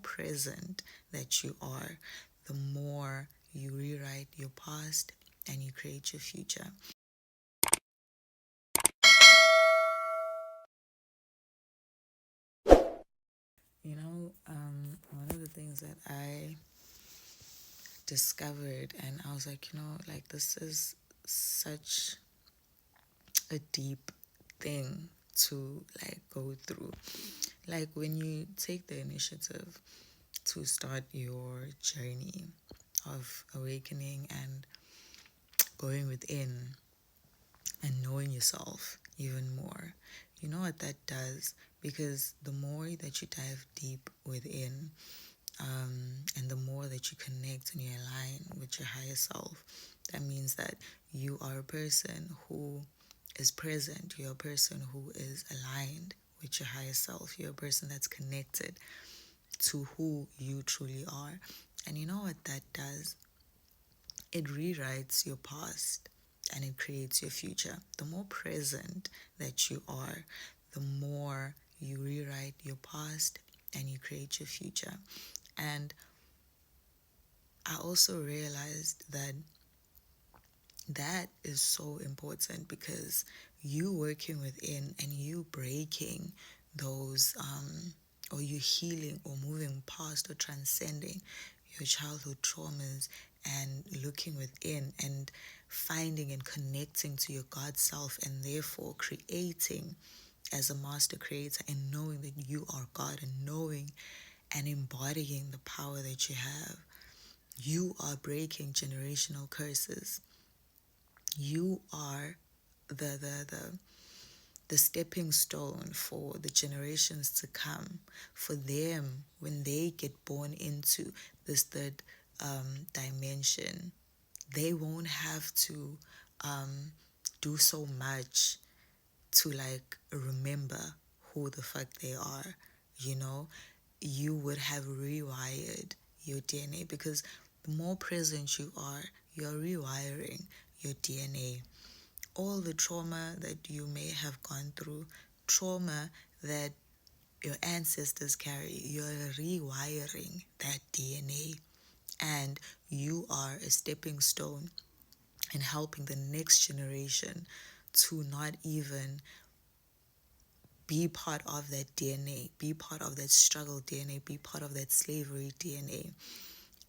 present that you are, the more you rewrite your past and you create your future. One of the things that I discovered, and I was like, like this is such a deep thing to like go through. Like when you take the initiative to start your journey of awakening and going within and knowing yourself even more, you know what that does? Because the more that you dive deep within, and the more that you connect and you align with your higher self, that means that you are a person who is present. You're a person who is aligned with your higher self. You're a person that's connected to who you truly are. And you know what that does? It rewrites your past and it creates your future. The more present that you are, the more you rewrite your past and you create your future. And I also realized that that is so important because you working within and you breaking those or you healing or moving past or transcending your childhood traumas and looking within and finding and connecting to your God self and therefore creating as a master creator and knowing that you are God and knowing and embodying the power that you have. You are breaking generational curses. You are the stepping stone for the generations to come, for them when they get born into this third dimension. They won't have to do so much to like remember who the fuck they are, you know. You would have rewired your DNA because the more present you are, you're rewiring your DNA. All the trauma that you may have gone through, trauma that your ancestors carry, you're rewiring that DNA. And you are a stepping stone in helping the next generation to not even be part of that DNA, be part of that struggle DNA, be part of that slavery DNA.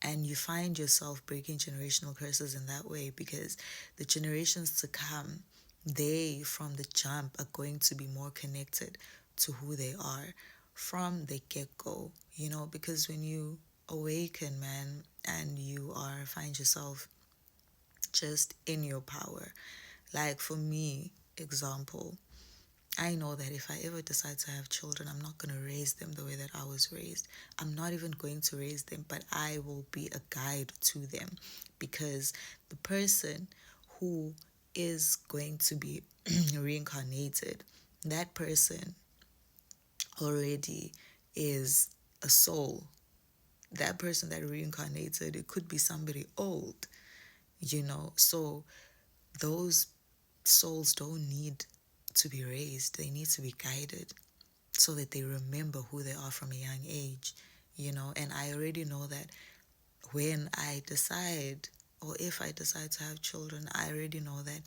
And you find yourself breaking generational curses in that way because the generations to come, they from the jump are going to be more connected to who they are from the get-go, because when you awaken, man, and you find yourself just in your power. Like for me, example, I know that if I ever decide to have children, I'm not going to raise them the way that I was raised. I'm not even going to raise them, but I will be a guide to them because the person who is going to be reincarnated, that person already is a soul. That person that reincarnated, it could be somebody old, So those souls don't need to be raised. They need to be guided so that they remember who they are from a young age, And I already know that when I decide, or if I decide to have children, I already know that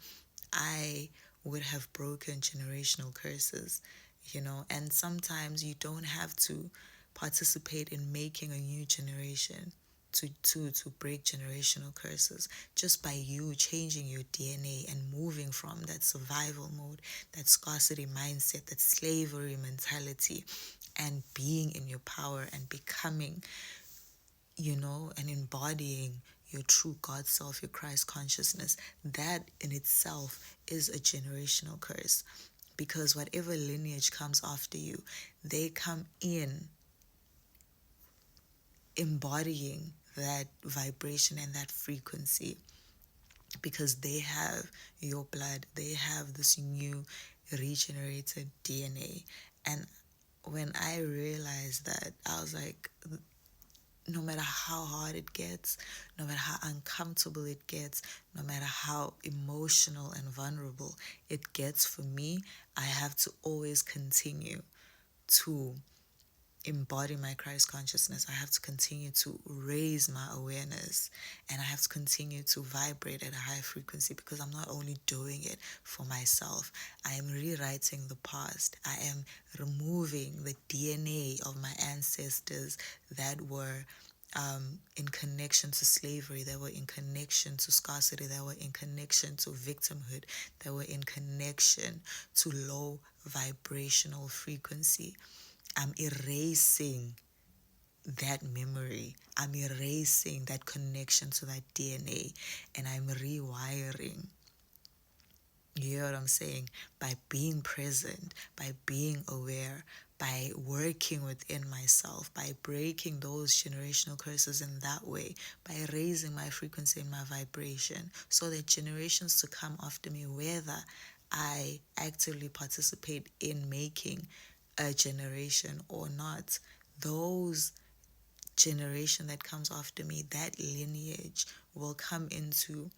I would have broken generational curses, And sometimes you don't have to participate in making a new generation to break generational curses, just by you changing your DNA and moving from that survival mode, that scarcity mindset, that slavery mentality, and being in your power and becoming, and embodying your true God self, your Christ consciousness. That in itself is a generational curse, because whatever lineage comes after you, they come in embodying that vibration and that frequency, because they have your blood, they have this new regenerated DNA. And when I realized that, I was like, no matter how hard it gets, no matter how uncomfortable it gets, no matter how emotional and vulnerable it gets for me, I have to always continue to embody my Christ consciousness. I have to continue to raise my awareness, and I have to continue to vibrate at a high frequency, because I'm not only doing it for myself, I am rewriting the past. I am removing the DNA of my ancestors that were in connection to slavery, that were in connection to scarcity, that were in connection to victimhood, that were in connection to low vibrational frequency. I'm erasing that memory. I'm erasing that connection to that DNA, and I'm rewiring. You hear what I'm saying? By being present, by being aware, by working within myself, by breaking those generational curses in that way, by raising my frequency and my vibration, so that generations to come after me, whether I actively participate in making a generation or not, those generation that comes after me, that lineage will come into,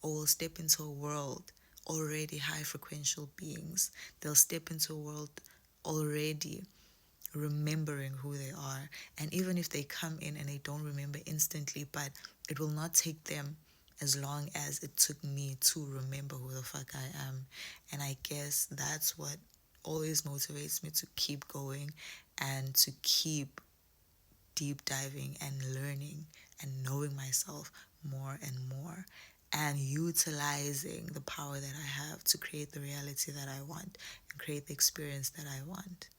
or will step into a world already high frequential beings. They'll step into a world already remembering who they are. And even if they come in and they don't remember instantly, but it will not take them as long as it took me to remember who the fuck I am. And I guess that's what always motivates me to keep going and to keep deep diving and learning and knowing myself more and more, and utilizing the power that I have to create the reality that I want and create the experience that I want.